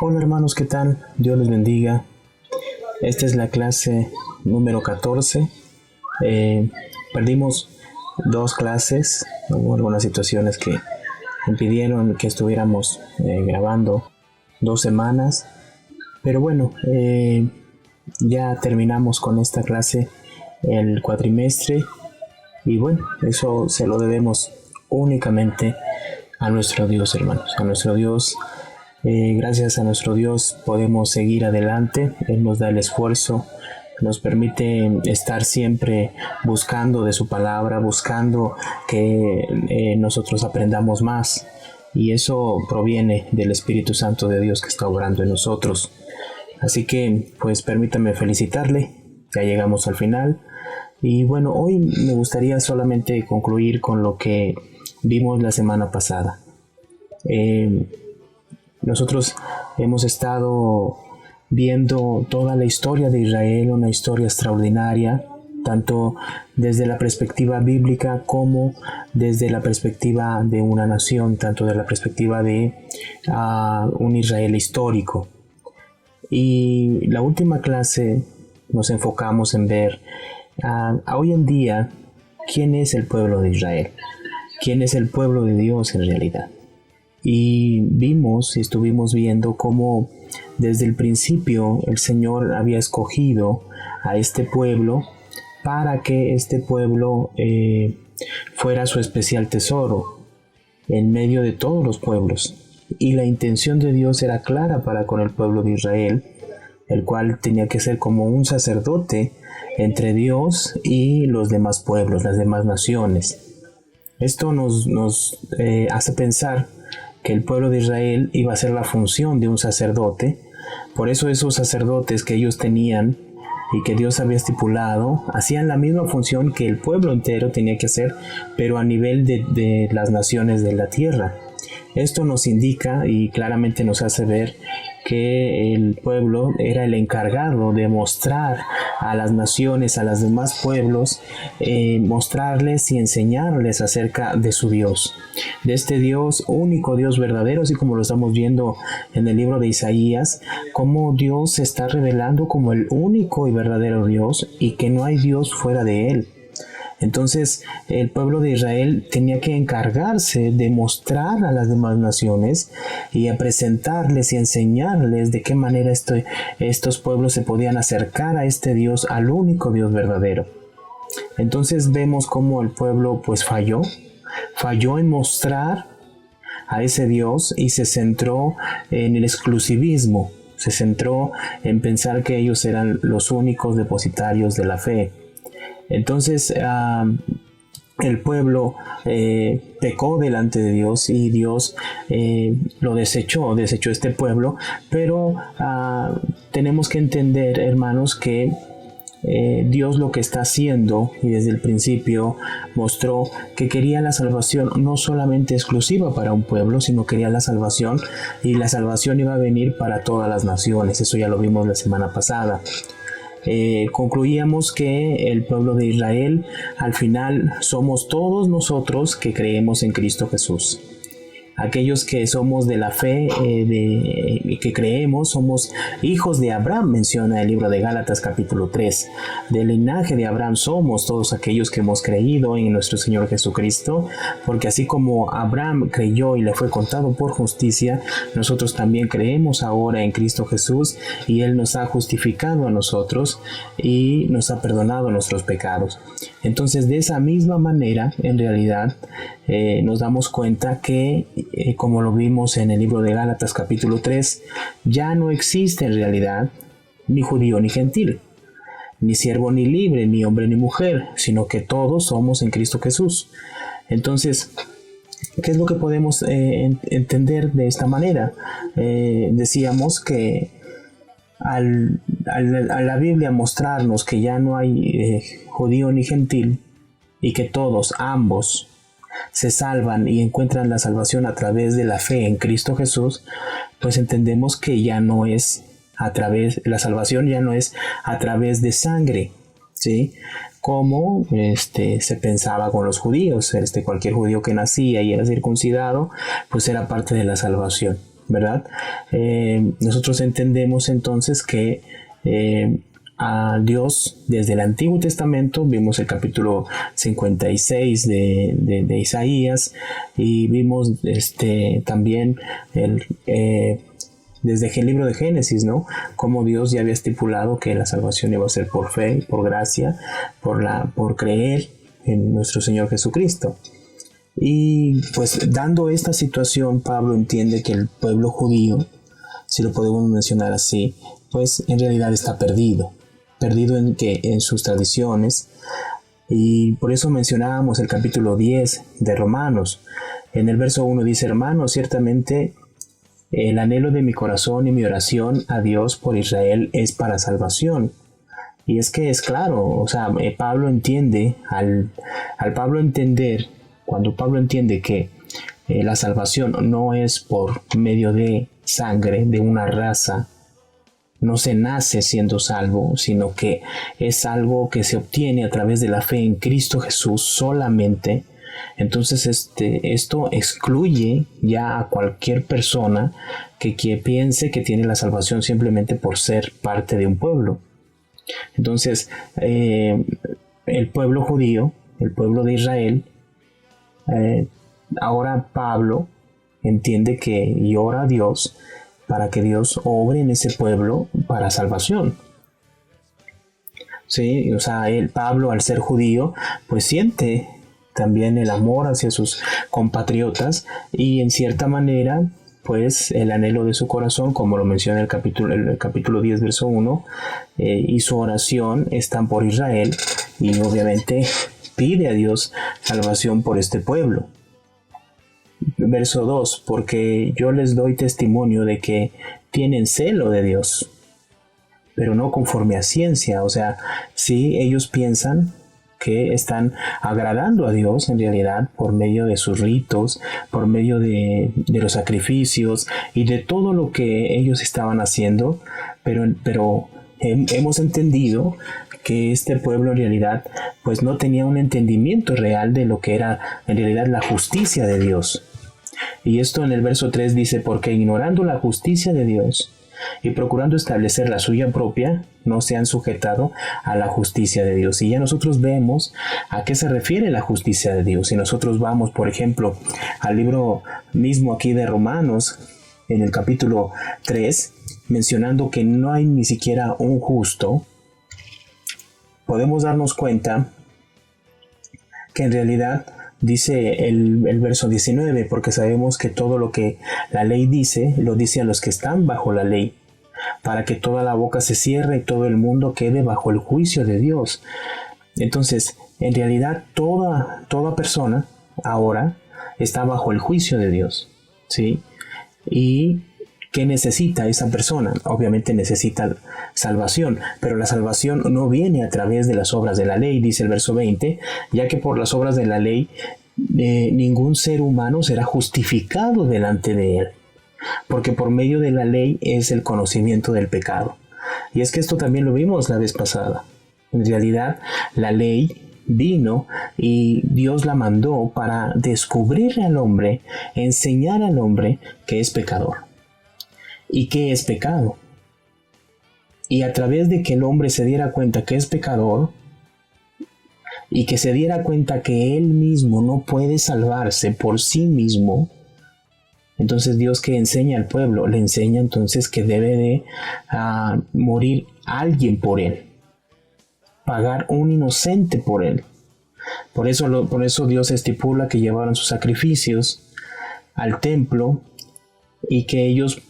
Hola hermanos, ¿qué tal? Dios les bendiga. Esta es la clase número 14. Perdimos dos clases, hubo algunas situaciones que impidieron que estuviéramos grabando 2 semanas, pero bueno, ya terminamos con esta clase el cuatrimestre y bueno, eso se lo debemos únicamente a nuestro Dios, hermanos, a nuestro Dios. Gracias a nuestro Dios podemos seguir adelante. Él nos da el esfuerzo, nos permite estar siempre buscando de su palabra, buscando que nosotros aprendamos más. Y eso proviene del Espíritu Santo de Dios que está obrando en nosotros. Así que, pues permítame felicitarle. Ya llegamos al final. Y bueno, hoy me gustaría solamente concluir con lo que vimos la semana pasada. Nosotros hemos estado viendo toda la historia de Israel, una historia extraordinaria, tanto desde la perspectiva bíblica como desde la perspectiva de una nación, tanto de la perspectiva de un Israel histórico. Y la última clase nos enfocamos en ver hoy en día quién es el pueblo de Israel, quién es el pueblo de Dios en realidad. Y vimos y estuvimos viendo cómo desde el principio el Señor había escogido a este pueblo para que este pueblo fuera su especial tesoro en medio de todos los pueblos. Y la intención de Dios era clara para con el pueblo de Israel, el cual tenía que ser como un sacerdote entre Dios y los demás pueblos, las demás naciones. Esto nos hace pensar que el pueblo de Israel iba a hacer la función de un sacerdote. Por eso esos sacerdotes que ellos tenían y que Dios había estipulado, hacían la misma función que el pueblo entero tenía que hacer, pero a nivel de las naciones de la tierra. Esto nos indica y claramente nos hace ver que el pueblo era el encargado de mostrar a las naciones, a los demás pueblos, mostrarles y enseñarles acerca de su Dios, de este Dios, único Dios verdadero, así como lo estamos viendo en el libro de Isaías, cómo Dios se está revelando como el único y verdadero Dios y que no hay Dios fuera de él. Entonces el pueblo de Israel tenía que encargarse de mostrar a las demás naciones y a presentarles y enseñarles de qué manera estos pueblos se podían acercar a este Dios, al único Dios verdadero. Entonces vemos cómo el pueblo pues falló en mostrar a ese Dios y se centró en el exclusivismo, se centró en pensar que ellos eran los únicos depositarios de la fe. Entonces el pueblo pecó delante de Dios y Dios lo desechó este pueblo, pero tenemos que entender, hermanos, que Dios lo que está haciendo, y desde el principio mostró que quería la salvación no solamente exclusiva para un pueblo, sino quería la salvación, y la salvación iba a venir para todas las naciones. Eso ya lo vimos la semana pasada. Concluíamos que el pueblo de Israel al final somos todos nosotros que creemos en Cristo Jesús. Aquellos que somos de la fe, que creemos, somos hijos de Abraham, menciona el libro de Gálatas capítulo 3. Del linaje de Abraham somos todos aquellos que hemos creído en nuestro Señor Jesucristo, porque así como Abraham creyó y le fue contado por justicia, nosotros también creemos ahora en Cristo Jesús y Él nos ha justificado a nosotros y nos ha perdonado nuestros pecados. Entonces, de esa misma manera, en realidad, nos damos cuenta que, como lo vimos en el libro de Gálatas capítulo 3, ya no existe en realidad ni judío ni gentil, ni siervo ni libre, ni hombre ni mujer, sino que todos somos en Cristo Jesús. Entonces, ¿qué es lo que podemos entender de esta manera? Decíamos que a la Biblia mostrarnos que ya no hay judío ni gentil y que todos, ambos, se salvan y encuentran la salvación a través de la fe en Cristo Jesús, pues entendemos que ya no es la salvación ya no es a través de sangre, ¿sí? Como se pensaba con los judíos, cualquier judío que nacía y era circuncidado, pues era parte de la salvación. ¿verdad? Nosotros entendemos entonces que a Dios desde el Antiguo Testamento, vimos el capítulo 56 de Isaías, y vimos también desde el libro de Génesis, ¿no? Cómo Dios ya había estipulado que la salvación iba a ser por fe, por gracia, por creer en nuestro Señor Jesucristo. Y pues dando esta situación, Pablo entiende que el pueblo judío, si lo podemos mencionar así, pues en realidad está perdido en sus tradiciones. Y por eso mencionábamos el capítulo 10 de Romanos. En el verso 1 dice: hermanos, ciertamente el anhelo de mi corazón y mi oración a Dios por Israel es para salvación. Y es que es claro, o sea, Pablo entiende, cuando Pablo entiende que la salvación no es por medio de sangre, de una raza, no se nace siendo salvo, sino que es algo que se obtiene a través de la fe en Cristo Jesús solamente. Entonces esto excluye ya a cualquier persona que piense que tiene la salvación simplemente por ser parte de un pueblo. Entonces el pueblo judío, el pueblo de Israel, ahora Pablo entiende y ora a Dios para que Dios obre en ese pueblo para salvación. Sí, o sea, Pablo, al ser judío, pues siente también el amor hacia sus compatriotas, y en cierta manera, pues el anhelo de su corazón, como lo menciona el capítulo 10, verso 1, y su oración están por Israel, y obviamente pide a Dios salvación por este pueblo. Verso 2, porque yo les doy testimonio de que tienen celo de Dios, pero no conforme a ciencia. O sea, sí, ellos piensan que están agradando a Dios en realidad por medio de sus ritos, por medio de los sacrificios y de todo lo que ellos estaban haciendo, pero hemos entendido que este pueblo en realidad pues no tenía un entendimiento real de lo que era en realidad la justicia de Dios. Y esto en el verso 3 dice: porque ignorando la justicia de Dios y procurando establecer la suya propia, no se han sujetado a la justicia de Dios. Y ya nosotros vemos a qué se refiere la justicia de Dios. Si nosotros vamos, por ejemplo, al libro mismo aquí de Romanos, en el capítulo 3, mencionando que no hay ni siquiera un justo, podemos darnos cuenta que en realidad dice el verso 19, porque sabemos que todo lo que la ley dice, lo dice a los que están bajo la ley, para que toda la boca se cierre y todo el mundo quede bajo el juicio de Dios. Entonces, en realidad toda persona ahora está bajo el juicio de Dios, ¿sí? Y ¿qué necesita esa persona? Obviamente necesita salvación, pero la salvación no viene a través de las obras de la ley, dice el verso 20, ya que por las obras de la ley ningún ser humano será justificado delante de él, porque por medio de la ley es el conocimiento del pecado. Y es que esto también lo vimos la vez pasada. En realidad, la ley vino y Dios la mandó para descubrir al hombre, enseñar al hombre que es pecador. ¿Y qué es pecado? Y a través de que el hombre se diera cuenta que es pecador y que se diera cuenta que él mismo no puede salvarse por sí mismo, entonces Dios, que enseña al pueblo, le enseña entonces que debe de morir alguien por él, pagar un inocente por él. Por eso Dios estipula que llevaron sus sacrificios al templo y que ellos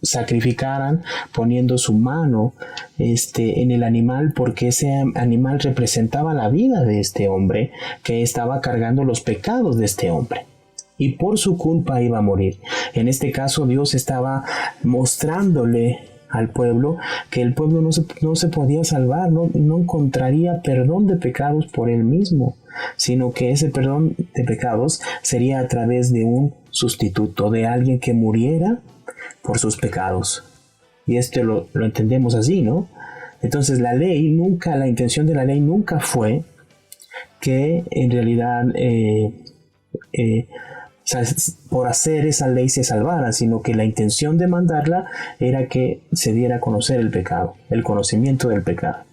sacrificaran poniendo su mano en el animal, porque ese animal representaba la vida de este hombre que estaba cargando los pecados de este hombre, y por su culpa iba a morir. En este caso Dios estaba mostrándole al pueblo que el pueblo no se podía salvar, no encontraría perdón de pecados por él mismo, sino que ese perdón de pecados sería a través de un sustituto, de alguien que muriera por sus pecados. Y esto lo entendemos así, ¿no? Entonces la intención de la ley nunca fue que en realidad sea, por hacer esa ley se salvara, sino que la intención de mandarla era que se diera a conocer el pecado, el conocimiento del pecado.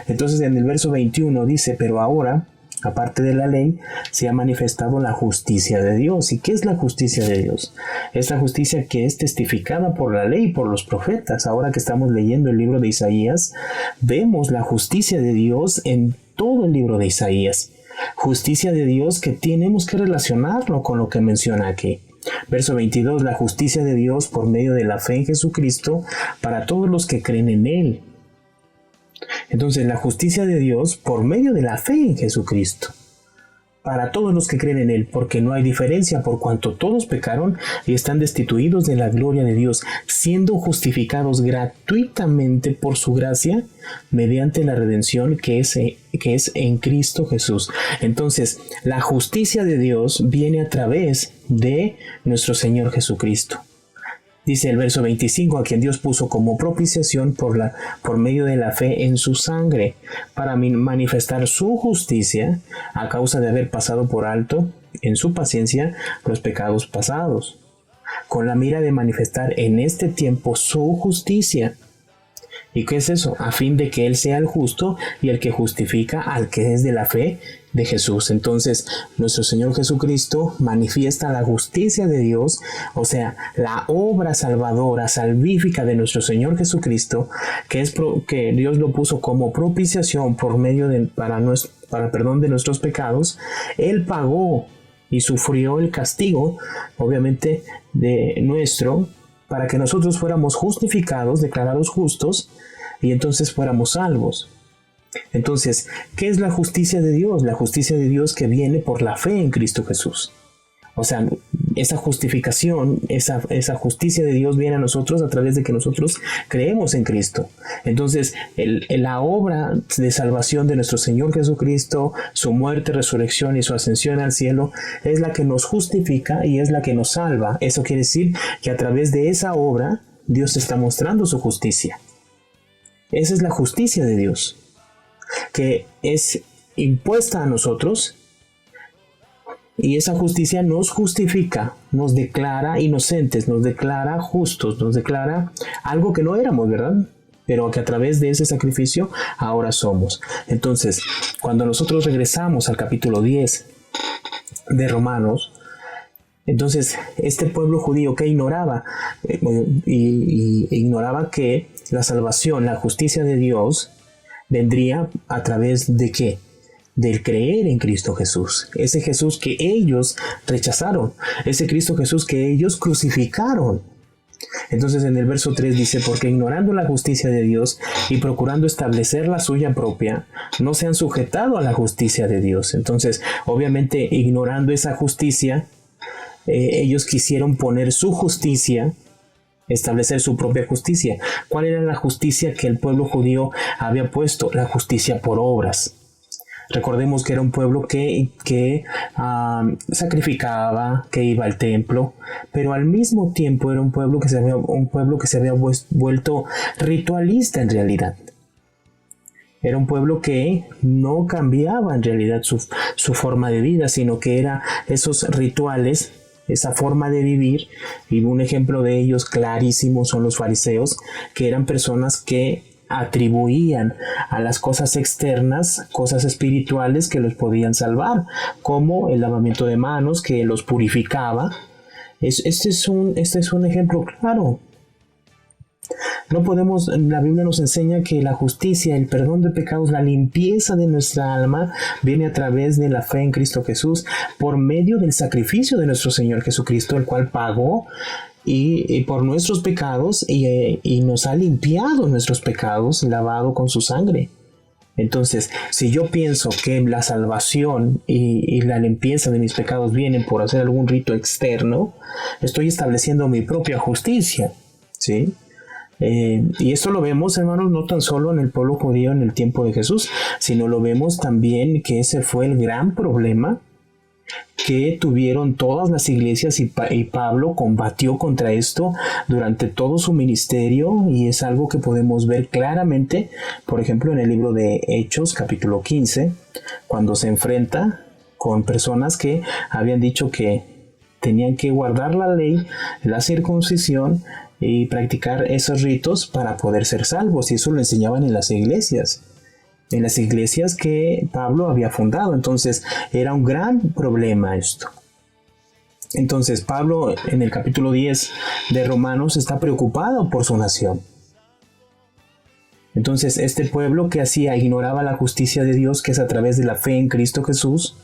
Entonces en el verso 21 dice, pero ahora, aparte de la ley, se ha manifestado la justicia de Dios. ¿Y qué es la justicia de Dios? Es la justicia que es testificada por la ley y por los profetas. Ahora que estamos leyendo el libro de Isaías, vemos la justicia de Dios en todo el libro de Isaías. Justicia de Dios que tenemos que relacionarlo con lo que menciona aquí. Verso 22, la justicia de Dios por medio de la fe en Jesucristo para todos los que creen en Él. Entonces, la justicia de Dios por medio de la fe en Jesucristo para todos los que creen en Él, porque no hay diferencia por cuanto todos pecaron y están destituidos de la gloria de Dios, siendo justificados gratuitamente por su gracia mediante la redención que es en Cristo Jesús. Entonces, la justicia de Dios viene a través de nuestro Señor Jesucristo. Dice el verso 25, a quien Dios puso como propiciación por medio de la fe en su sangre, para manifestar su justicia a causa de haber pasado por alto en su paciencia los pecados pasados, con la mira de manifestar en este tiempo su justicia. ¿Y qué es eso? A fin de que Él sea el justo y el que justifica al que es de la fe de Jesús. Entonces, nuestro Señor Jesucristo manifiesta la justicia de Dios, o sea, la obra salvadora, salvífica de nuestro Señor Jesucristo, que Dios lo puso como propiciación por medio para perdón de nuestros pecados. Él pagó y sufrió el castigo, obviamente, para que nosotros fuéramos justificados, declarados justos, y entonces fuéramos salvos. Entonces, ¿qué es la justicia de Dios? La justicia de Dios que viene por la fe en Cristo Jesús. O sea, esa justificación, esa justicia de Dios viene a nosotros a través de que nosotros creemos en Cristo. Entonces, la obra de salvación de nuestro Señor Jesucristo, su muerte, resurrección y su ascensión al cielo, es la que nos justifica y es la que nos salva. Eso quiere decir que a través de esa obra, Dios está mostrando su justicia. Esa es la justicia de Dios, que es impuesta a nosotros, y esa justicia nos justifica, nos declara inocentes, nos declara justos, nos declara algo que no éramos, ¿verdad? Pero que a través de ese sacrificio ahora somos. Entonces, cuando nosotros regresamos al capítulo 10 de Romanos, entonces este pueblo judío que ignoraba ignoraba que la salvación, la justicia de Dios vendría a través de ¿qué? Del creer en Cristo Jesús, ese Jesús que ellos rechazaron, ese Cristo Jesús que ellos crucificaron. Entonces en el verso 3 dice, porque ignorando la justicia de Dios y procurando establecer la suya propia, no se han sujetado a la justicia de Dios. Entonces, obviamente, ignorando esa justicia, ellos quisieron poner su justicia, establecer su propia justicia. ¿Cuál era la justicia que el pueblo judío había puesto? La justicia por obras. Recordemos que era un pueblo que sacrificaba, que iba al templo, pero al mismo tiempo era un pueblo que se había vuelto ritualista en realidad. Era un pueblo que no cambiaba en realidad su forma de vida, sino que era esos rituales, esa forma de vivir. Y un ejemplo de ellos clarísimo son los fariseos, que eran personas que atribuían a las cosas externas cosas espirituales que los podían salvar, como el lavamiento de manos que los purificaba. Este es un ejemplo claro. No podemos, la Biblia nos enseña que la justicia, el perdón de pecados, la limpieza de nuestra alma viene a través de la fe en Cristo Jesús, por medio del sacrificio de nuestro Señor Jesucristo, el cual pagó y por nuestros pecados y nos ha limpiado nuestros pecados, lavado con su sangre. Entonces, si yo pienso que la salvación y la limpieza de mis pecados vienen por hacer algún rito externo, estoy estableciendo mi propia justicia, ¿sí? Y esto lo vemos, hermanos, no tan solo en el pueblo judío en el tiempo de Jesús, sino lo vemos también que ese fue el gran problema que tuvieron todas las iglesias, y Pablo combatió contra esto durante todo su ministerio, y es algo que podemos ver claramente, por ejemplo, en el libro de Hechos, capítulo 15, cuando se enfrenta con personas que habían dicho que tenían que guardar la ley, la circuncisión y practicar esos ritos para poder ser salvos, y eso lo enseñaban en las iglesias que Pablo había fundado. Entonces era un gran problema esto. Entonces Pablo en el capítulo 10 de Romanos está preocupado por su nación. Entonces este pueblo, que hacía, ignoraba la justicia de Dios, que es a través de la fe en Cristo Jesús,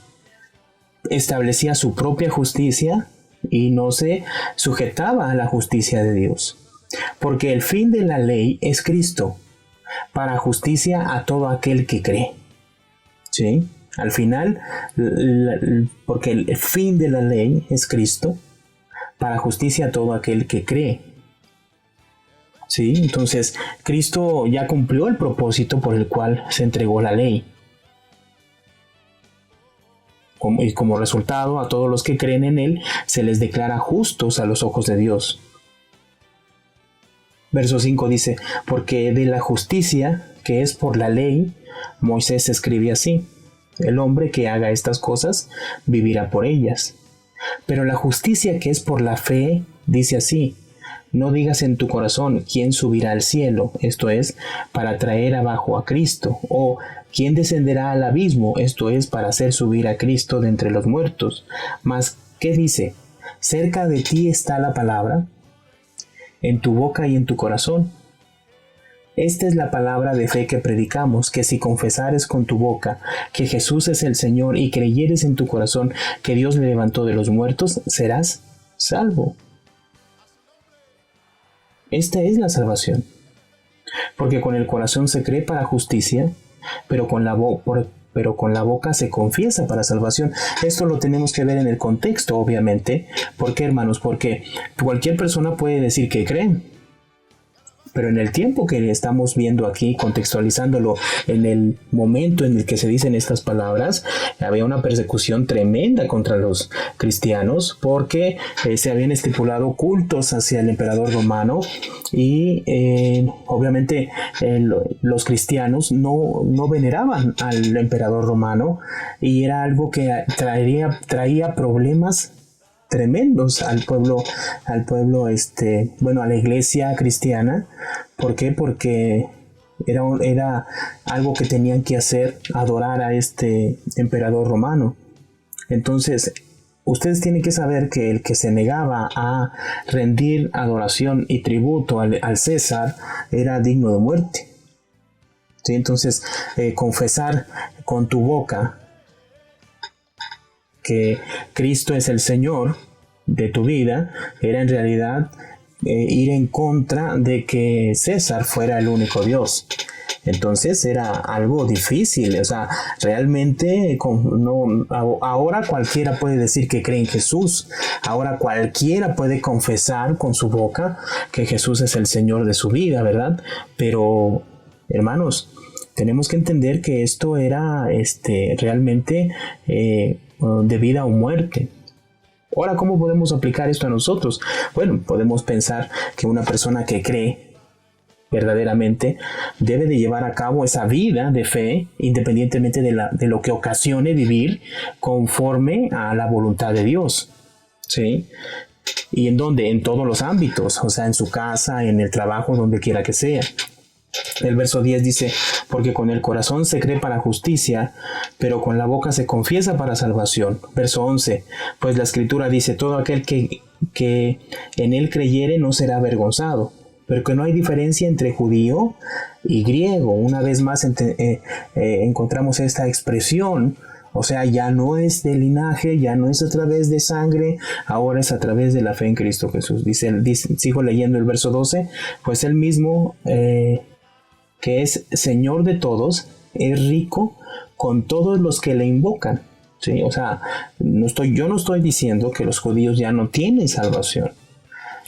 establecía su propia justicia y no se sujetaba a la justicia de Dios. Porque el fin de la ley es Cristo, para justicia a todo aquel que cree. ¿Sí? Al final, porque el fin de la ley es Cristo, para justicia a todo aquel que cree. ¿Sí? Entonces, Cristo ya cumplió el propósito por el cual se entregó la ley. Y como resultado, a todos los que creen en Él, se les declara justos a los ojos de Dios. Verso 5 dice: porque de la justicia que es por la ley, Moisés escribe así: el hombre que haga estas cosas vivirá por ellas. Pero la justicia que es por la fe dice así: no digas en tu corazón quién subirá al cielo, esto es, para traer abajo a Cristo, o quién descenderá al abismo, esto es, para hacer subir a Cristo de entre los muertos. Mas, ¿qué dice? Cerca de ti está la palabra, en tu boca y en tu corazón. Esta es la palabra de fe que predicamos, que si confesares con tu boca que Jesús es el Señor y creyeres en tu corazón que Dios le levantó de los muertos, serás salvo. Esta es la salvación. Porque con el corazón se cree para justicia, pero con la boca se confiesa para salvación. Esto lo tenemos que ver en el contexto, obviamente. ¿Por qué, hermanos? Porque cualquier persona puede decir que cree, pero en el tiempo que estamos viendo aquí, contextualizándolo en el momento en el que se dicen estas palabras, había una persecución tremenda contra los cristianos, porque se habían estipulado cultos hacia el emperador romano, y obviamente los cristianos no veneraban al emperador romano, y era algo que traía problemas tremendos al pueblo, a la iglesia cristiana. ¿Por qué? Porque era algo que tenían que hacer, adorar a este emperador romano. Entonces, ustedes tienen que saber que el que se negaba a rendir adoración y tributo al César era digno de muerte. ¿Sí? Entonces, confesar con tu boca que Cristo es el Señor de tu vida era en realidad ir en contra de que César fuera el único Dios. Entonces era algo difícil. O sea, realmente ahora cualquiera puede decir que cree en Jesús. Ahora cualquiera puede confesar con su boca que Jesús es el Señor de su vida, ¿verdad? Pero, hermanos, tenemos que entender que esto era realmente de vida o muerte. Ahora, ¿cómo podemos aplicar esto a nosotros? Bueno, podemos pensar que una persona que cree verdaderamente debe de llevar a cabo esa vida de fe, independientemente de lo que ocasione vivir conforme a la voluntad de Dios. ¿Sí? ¿Y en dónde? En todos los ámbitos, o sea, en su casa, en el trabajo, donde quiera que sea. El verso 10 dice: porque con el corazón se cree para justicia, pero con la boca se confiesa para salvación. Verso 11, pues la Escritura dice: todo aquel que en él creyere no será avergonzado. Pero que no hay diferencia entre judío y griego. Una vez más encontramos esta expresión. O sea, ya no es de linaje, ya no es a través de sangre, ahora es a través de la fe en Cristo Jesús. Sigo leyendo el verso 12, pues él mismo, que es Señor de todos, es rico con todos los que le invocan. ¿Sí? O sea, yo no estoy diciendo que los judíos ya no tienen salvación.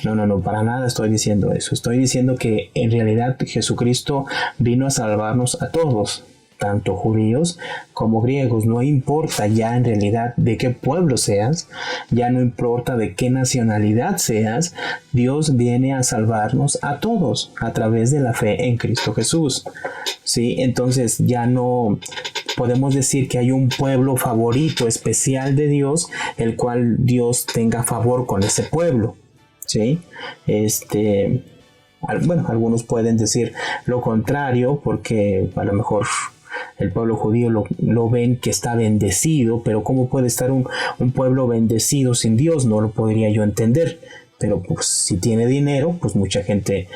No, para nada estoy diciendo eso. Estoy diciendo que en realidad Jesucristo vino a salvarnos a todos, tanto judíos como griegos. No importa ya en realidad de qué pueblo seas, ya no importa de qué nacionalidad seas, Dios viene a salvarnos a todos a través de la fe en Cristo Jesús. ¿Sí? Entonces ya no podemos decir que hay un pueblo favorito especial de Dios, el cual Dios tenga favor con ese pueblo, ¿sí? Bueno, algunos pueden decir lo contrario, porque a lo mejor el pueblo judío lo ven que está bendecido, pero ¿cómo puede estar un pueblo bendecido sin Dios? No lo podría yo entender. Pero pues si tiene dinero, pues mucha gente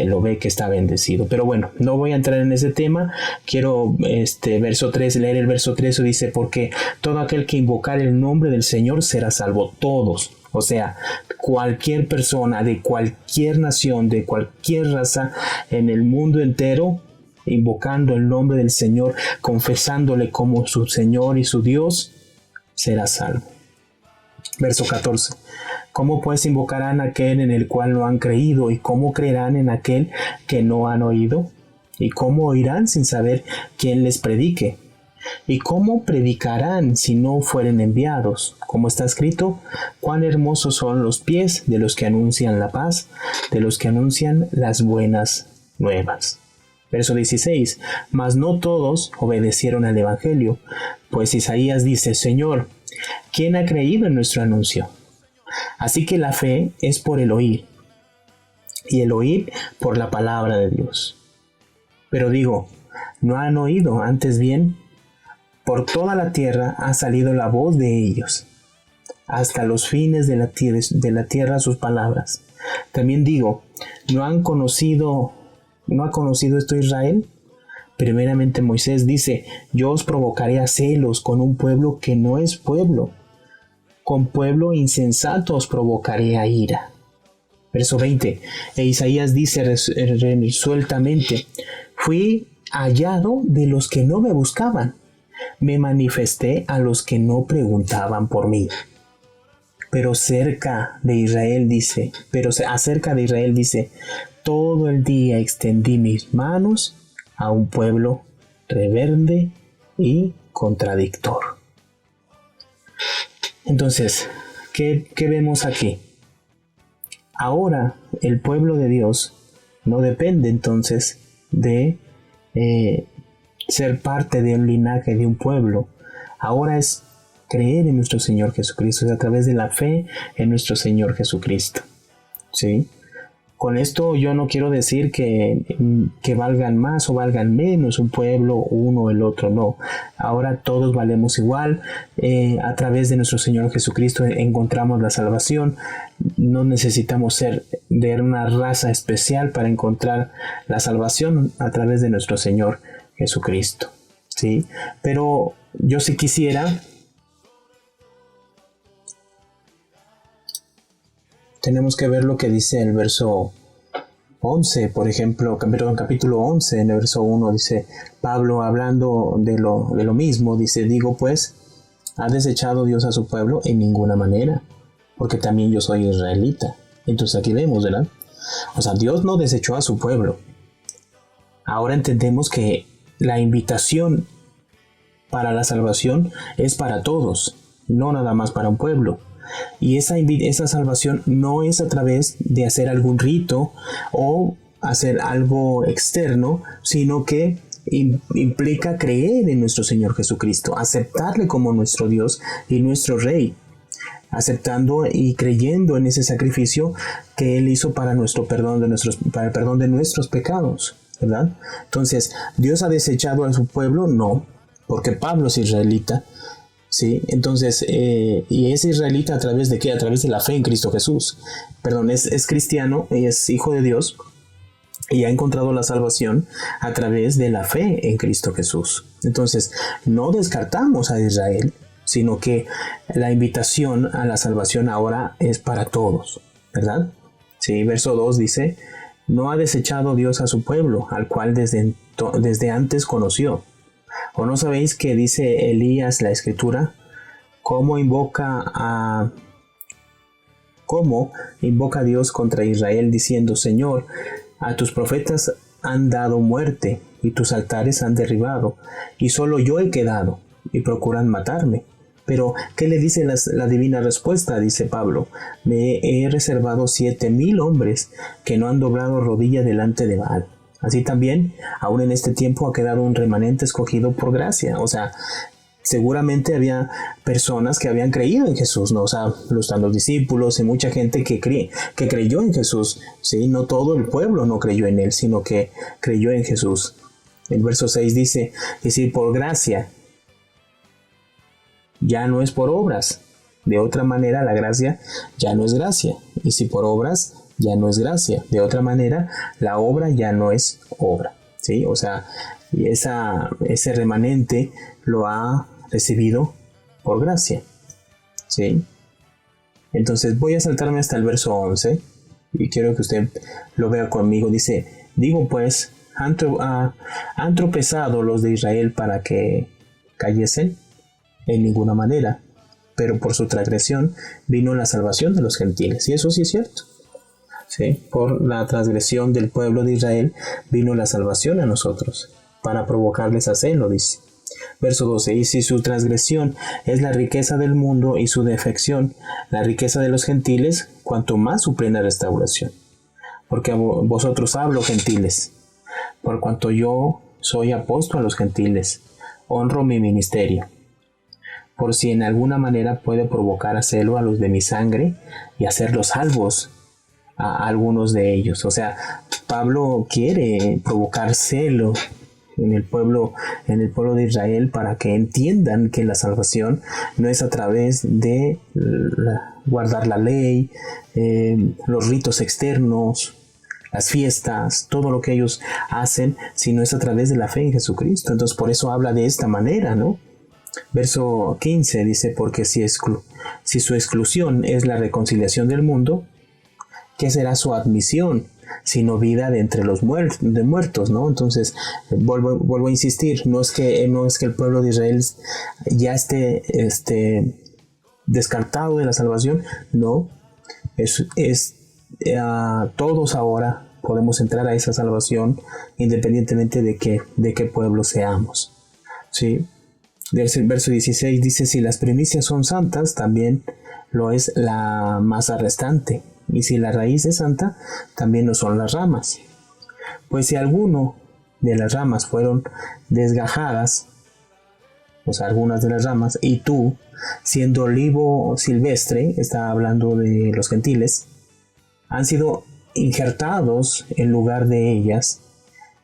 lo ve que está bendecido. Pero bueno, no voy a entrar en ese tema. Quiero verso 3, leer el verso 3, dice: porque todo aquel que invocar el nombre del Señor será salvo. Todos. O sea, cualquier persona de cualquier nación, de cualquier raza en el mundo entero, invocando el nombre del Señor, confesándole como su Señor y su Dios, será salvo. Verso 14. ¿Cómo pues invocarán a aquel en el cual no han creído? ¿Y cómo creerán en aquel que no han oído? ¿Y cómo oirán sin saber quién les predique? ¿Y cómo predicarán si no fueren enviados? Como está escrito: cuán hermosos son los pies de los que anuncian la paz, de los que anuncian las buenas nuevas. Verso 16. Mas no todos obedecieron al evangelio, pues Isaías dice: Señor, ¿quién ha creído en nuestro anuncio? Así que la fe es por el oír, y el oír por la palabra de Dios. Pero digo, no han oído, antes bien, por toda la tierra ha salido la voz de ellos, hasta los fines de la tierra sus palabras. También digo, ¿no ha conocido esto Israel? Primeramente Moisés dice: yo os provocaré a celos con un pueblo que no es pueblo. Con pueblo insensato os provocaré a ira. Verso 20. E Isaías dice resueltamente: fui hallado de los que no me buscaban. Me manifesté a los que no preguntaban por mí. Pero acerca de Israel dice: todo el día extendí mis manos a un pueblo rebelde y contradictor. Entonces, ¿qué vemos aquí? Ahora el pueblo de Dios no depende entonces de ser parte de un linaje, de un pueblo. Ahora es creer en nuestro Señor Jesucristo, es a través de la fe en nuestro Señor Jesucristo, ¿sí? Con esto yo no quiero decir que valgan más o valgan menos un pueblo, uno o el otro, no. Ahora todos valemos igual. A través de nuestro Señor Jesucristo encontramos la salvación. No necesitamos ser de una raza especial para encontrar la salvación a través de nuestro Señor Jesucristo, ¿sí? Pero yo sí quisiera... Tenemos que ver lo que dice el verso 11, por ejemplo, capítulo 11, en el verso 1, dice Pablo, hablando de lo mismo, dice: digo pues, ¿ha desechado Dios a su pueblo? En ninguna manera, porque también yo soy israelita. Entonces aquí vemos, ¿verdad? O sea, Dios no desechó a su pueblo. Ahora entendemos que la invitación para la salvación es para todos, no nada más para un pueblo. Y esa salvación no es a través de hacer algún rito o hacer algo externo, sino que implica creer en nuestro Señor Jesucristo, aceptarle como nuestro Dios y nuestro Rey, aceptando y creyendo en ese sacrificio que Él hizo para nuestro perdón para el perdón de nuestros pecados, ¿verdad? Entonces, ¿Dios ha desechado a su pueblo? No, porque Pablo es israelita. Sí, entonces, y es israelita a través de ¿qué? A través de la fe en Cristo Jesús. Perdón, es cristiano, es hijo de Dios y ha encontrado la salvación a través de la fe en Cristo Jesús. Entonces, no descartamos a Israel, sino que la invitación a la salvación ahora es para todos, ¿verdad? Sí, verso 2 dice: no ha desechado Dios a su pueblo, al cual desde antes conoció. ¿O no sabéis que dice Elías la escritura? ¿Cómo invoca a Dios contra Israel diciendo: Señor, a tus profetas han dado muerte y tus altares han derribado, y solo yo he quedado, y procuran matarme? Pero, ¿qué le dice la divina respuesta? Dice Pablo: me he reservado 7,000 hombres que no han doblado rodilla delante de Baal. Así también, aún en este tiempo ha quedado un remanente escogido por gracia. O sea, seguramente había personas que habían creído en Jesús, ¿no? O sea, los discípulos y mucha gente que creyó en Jesús, ¿sí? No todo el pueblo no creyó en él, sino que creyó en Jesús. El verso 6 dice, y si por gracia, ya no es por obras. De otra manera, la gracia ya no es gracia. Y si por obras, ya no es gracia. De otra manera, la obra ya no es obra, ¿sí? O sea, ese remanente lo ha recibido por gracia, ¿sí? Entonces voy a saltarme hasta el verso 11 y quiero que usted lo vea conmigo. Dice, digo pues, ¿han tropezado los de Israel para que cayesen? En ninguna manera, pero por su transgresión vino la salvación de los gentiles. Y eso sí es cierto, ¿sí? Por la transgresión del pueblo de Israel vino la salvación a nosotros, para provocarles a celo, dice. Verso 12, y si su transgresión es la riqueza del mundo y su defección la riqueza de los gentiles, cuanto más su plena restauración. Porque a vosotros hablo, gentiles, por cuanto yo soy apóstol a los gentiles, honro mi ministerio, por si en alguna manera puede provocar a celo a los de mi sangre y hacerlos salvos a algunos de ellos. O sea, Pablo quiere provocar celo en el pueblo de Israel para que entiendan que la salvación no es a través de guardar la ley, los ritos externos, las fiestas, todo lo que ellos hacen, sino es a través de la fe en Jesucristo. Entonces por eso habla de esta manera, ¿no? Verso 15 dice, porque si su exclusión es la reconciliación del mundo, ¿qué será su admisión? Sino vida de entre los muertos, ¿no? Entonces, vuelvo a insistir, no es que el pueblo de Israel ya esté descartado de la salvación, no, todos ahora podemos entrar a esa salvación independientemente de qué pueblo seamos, ¿sí? El verso 16 dice, si las primicias son santas, también lo es la masa restante. Y si la raíz es santa, también lo son las ramas. Pues si alguno de las ramas fueron desgajadas, o sea, algunas de las ramas, y tú, siendo olivo silvestre, está hablando de los gentiles, han sido injertados en lugar de ellas,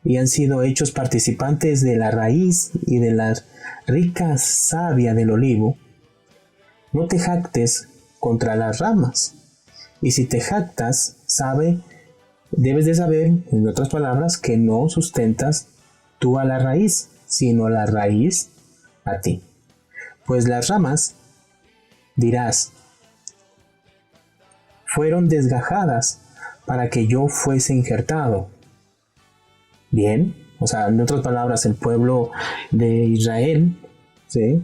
y han sido hechos participantes de la raíz y de la rica savia del olivo, no te jactes contra las ramas. Y si te jactas, debes de saber, en otras palabras, que no sustentas tú a la raíz, sino la raíz a ti. Pues las ramas, dirás, fueron desgajadas para que yo fuese injertado. Bien, o sea, en otras palabras, el pueblo de Israel, ¿sí?,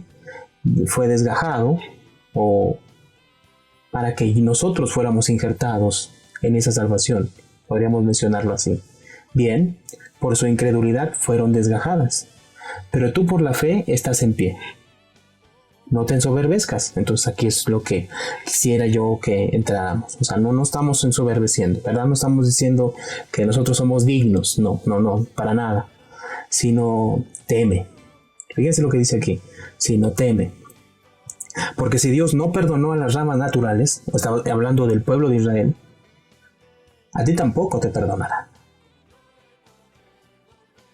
fue desgajado o para que nosotros fuéramos injertados en esa salvación, podríamos mencionarlo así. Bien, por su incredulidad fueron desgajadas, pero tú por la fe estás en pie. No te ensoberbezcas. Entonces aquí es lo que quisiera yo que entráramos. O sea, no estamos ensoberbeciendo, ¿verdad? No estamos diciendo que nosotros somos dignos, no, para nada. Sino teme. Fíjense lo que dice aquí, sino teme. Porque si Dios no perdonó a las ramas naturales, estaba hablando del pueblo de Israel, a ti tampoco te perdonará.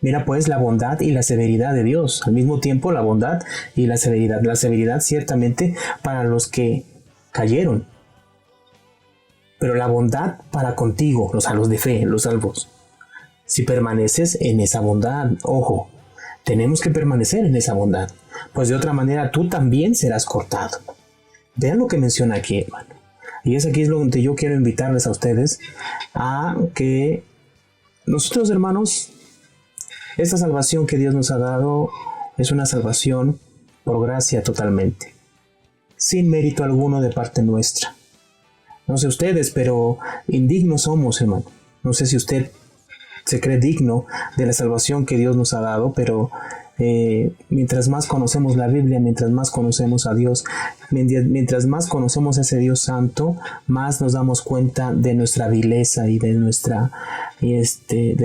Mira pues la bondad y la severidad de Dios, al mismo tiempo la bondad y la severidad. La severidad ciertamente para los que cayeron, pero la bondad para contigo, los salvos de fe, los salvos. Si permaneces en esa bondad, ojo, tenemos que permanecer en esa bondad, pues de otra manera tú también serás cortado. Vean lo que menciona aquí, hermano. Y aquí es donde yo quiero invitarles a ustedes a que nosotros, hermanos, esta salvación que Dios nos ha dado es una salvación por gracia totalmente, sin mérito alguno de parte nuestra. No sé ustedes, pero indignos somos, hermano. No sé si usted se cree digno de la salvación que Dios nos ha dado, pero mientras más conocemos la Biblia, mientras más conocemos a Dios, mientras más conocemos a ese Dios santo, más nos damos cuenta de nuestra vileza y de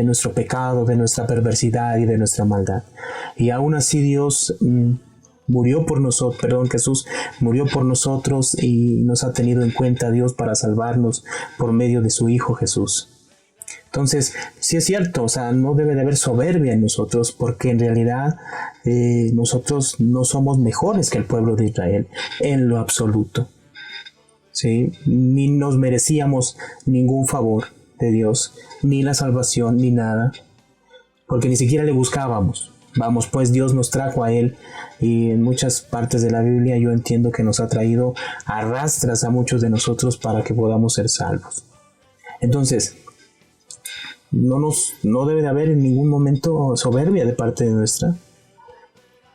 nuestro pecado, de nuestra perversidad y de nuestra maldad. Y aún así Dios murió por nosotros, Jesús murió por nosotros y nos ha tenido en cuenta Dios para salvarnos por medio de su Hijo Jesús. Entonces, sí es cierto, o sea, no debe de haber soberbia en nosotros, porque en realidad nosotros no somos mejores que el pueblo de Israel en lo absoluto, ¿sí? Ni nos merecíamos ningún favor de Dios, ni la salvación, ni nada, porque ni siquiera le buscábamos. Vamos, pues Dios nos trajo a Él, y en muchas partes de la Biblia yo entiendo que nos ha traído a rastras a muchos de nosotros para que podamos ser salvos. Entonces, no debe de haber en ningún momento soberbia de parte de nuestra.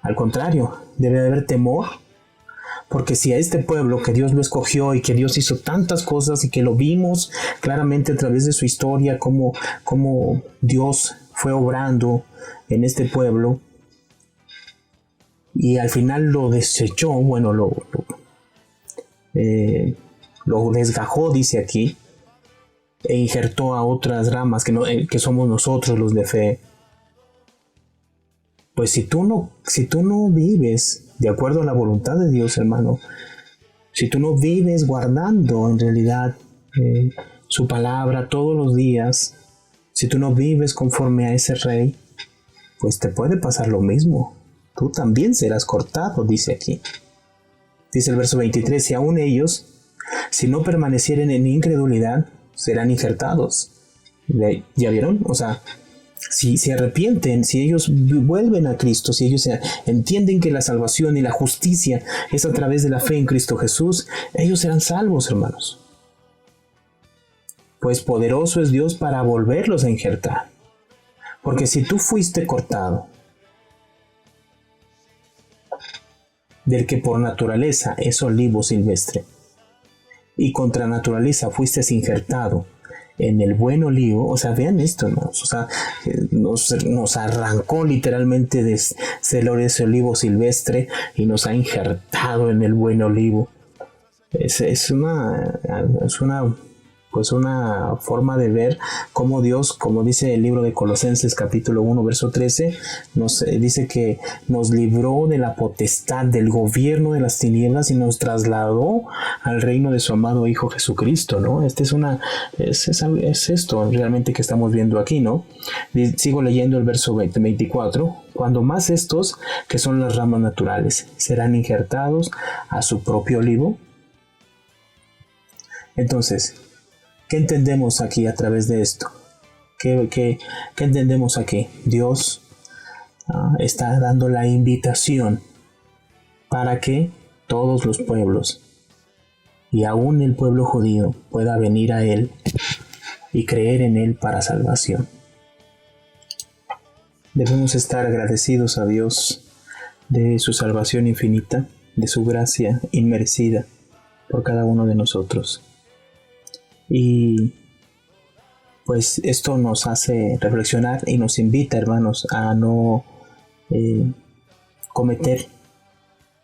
Al contrario, debe de haber temor, porque si a este pueblo que Dios lo escogió y que Dios hizo tantas cosas y que lo vimos claramente a través de su historia, cómo Dios fue obrando en este pueblo y al final lo desechó, bueno, lo desgajó, dice aquí, e injertó a otras ramas que somos nosotros los de fe. Pues si tú no vives de acuerdo a la voluntad de Dios, hermano, si tú no vives guardando en realidad su palabra todos los días, si tú no vives conforme a ese rey, pues te puede pasar lo mismo. Tú también serás cortado, dice aquí. Dice el verso 23, si aún ellos, si no permanecieren en incredulidad, serán injertados. ¿Ya vieron? O sea, si se arrepienten, si ellos vuelven a Cristo, si ellos entienden que la salvación y la justicia es a través de la fe en Cristo Jesús, ellos serán salvos, hermanos. Pues poderoso es Dios para volverlos a injertar. Porque si tú fuiste cortado, del que por naturaleza es olivo silvestre, y contra naturaleza fuiste injertado en el buen olivo, o sea, vean esto, hermanos, o sea, nos arrancó literalmente de ese olivo silvestre y nos ha injertado en el buen olivo. Es una forma de ver cómo Dios, como dice el libro de Colosenses capítulo 1 verso 13, nos dice que nos libró de la potestad del gobierno de las tinieblas y nos trasladó al reino de su amado Hijo Jesucristo, ¿no? Es esto realmente que estamos viendo aquí, ¿no? Sigo leyendo el verso 24. Cuando más estos, que son las ramas naturales, serán injertados a su propio olivo. Entonces, ¿qué entendemos aquí a través de esto? ¿Qué entendemos aquí? Dios está dando la invitación para que todos los pueblos, y aún el pueblo judío, pueda venir a Él y creer en Él para salvación. Debemos estar agradecidos a Dios de su salvación infinita, de su gracia inmerecida por cada uno de nosotros. Y pues esto nos hace reflexionar y nos invita, hermanos, a no cometer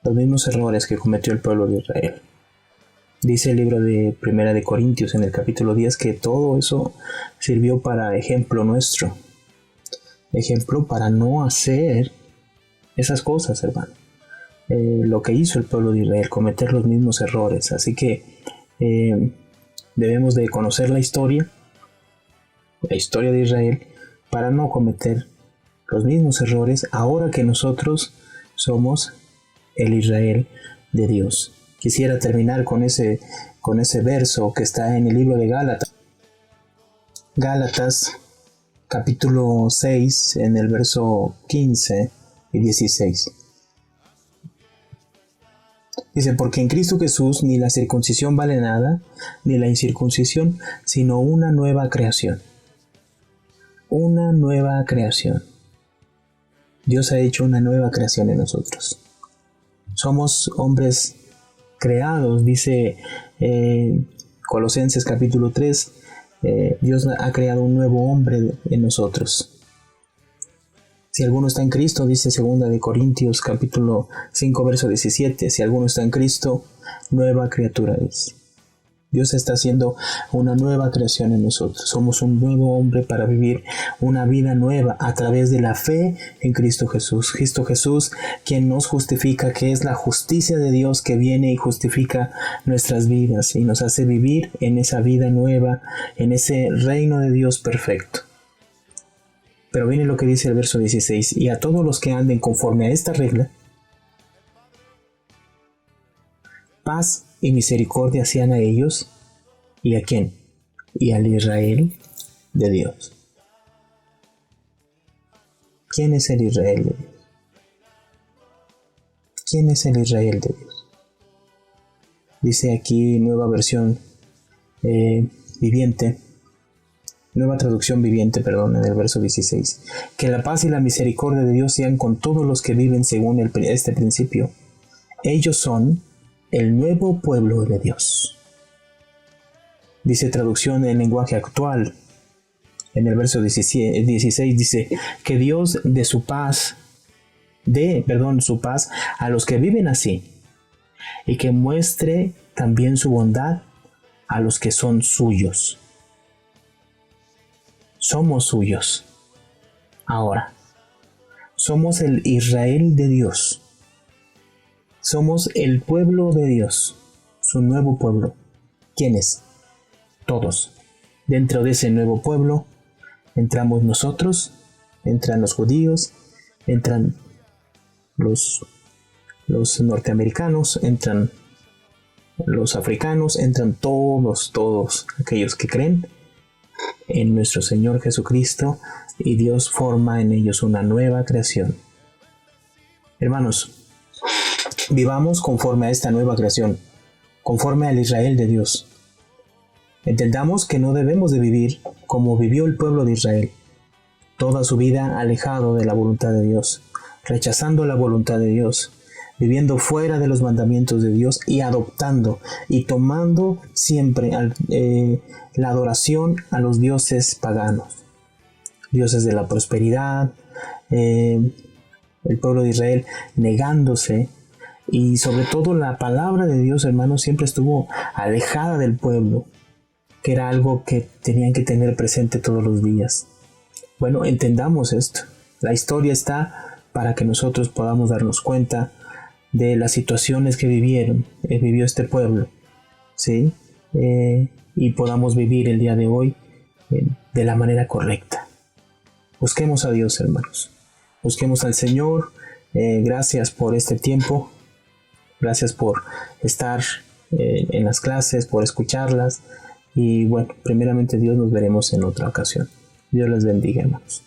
los mismos errores que cometió el pueblo de Israel. Dice el libro de Primera de Corintios en el capítulo 10 que todo eso sirvió para ejemplo nuestro, ejemplo para no hacer esas cosas, hermano. Lo que hizo el pueblo de Israel, cometer los mismos errores. Así que debemos de conocer la historia de Israel, para no cometer los mismos errores ahora que nosotros somos el Israel de Dios. Quisiera terminar con ese verso que está en el libro de Gálatas. Gálatas capítulo 6 en el verso 15 y 16. Dice, porque en Cristo Jesús ni la circuncisión vale nada, ni la incircuncisión, sino una nueva creación. Una nueva creación. Dios ha hecho una nueva creación en nosotros. Somos hombres creados, dice Colosenses capítulo 3, Dios ha creado un nuevo hombre en nosotros. Si alguno está en Cristo, dice 2 capítulo 5, verso 17, si alguno está en Cristo, nueva criatura es. Dios está haciendo una nueva creación en nosotros. Somos un nuevo hombre para vivir una vida nueva a través de la fe en Cristo Jesús. Cristo Jesús, quien nos justifica, que es la justicia de Dios que viene y justifica nuestras vidas y nos hace vivir en esa vida nueva, en ese reino de Dios perfecto. Pero viene lo que dice el verso 16, y a todos los que anden conforme a esta regla, paz y misericordia sean a ellos, ¿y a quién? Y al Israel de Dios. ¿Quién es el Israel de Dios? ¿Quién es el Israel de Dios? Dice aquí nueva versión viviente, nueva traducción viviente, perdón, en el verso 16. Que la paz y la misericordia de Dios sean con todos los que viven según este principio. Ellos son el nuevo pueblo de Dios. Dice traducción en lenguaje actual, en el verso 16 dice que Dios dé su paz a los que viven así, y que muestre también su bondad a los que son suyos. Somos suyos. Ahora, somos el Israel de Dios. Somos el pueblo de Dios, su nuevo pueblo. ¿Quiénes? Todos. Dentro de ese nuevo pueblo entramos nosotros, entran los judíos, entran los norteamericanos, entran los africanos, entran todos aquellos que creen en nuestro Señor Jesucristo, y Dios forma en ellos una nueva creación. Hermanos, vivamos conforme a esta nueva creación, conforme al Israel de Dios. Entendamos que no debemos de vivir como vivió el pueblo de Israel, toda su vida alejado de la voluntad de Dios, rechazando la voluntad de Dios, viviendo fuera de los mandamientos de Dios y adoptando y tomando siempre la adoración a los dioses paganos, dioses de la prosperidad, el pueblo de Israel negándose, y sobre todo la palabra de Dios, hermanos, siempre estuvo alejada del pueblo, que era algo que tenían que tener presente todos los días. Bueno, entendamos esto. La historia está para que nosotros podamos darnos cuenta de las situaciones que vivió este pueblo, ¿sí? Y podamos vivir el día de hoy de la manera correcta. Busquemos a Dios, hermanos. Busquemos al Señor. Gracias por este tiempo. Gracias por estar en las clases, por escucharlas. Y bueno, primeramente Dios, nos veremos en otra ocasión. Dios les bendiga, hermanos.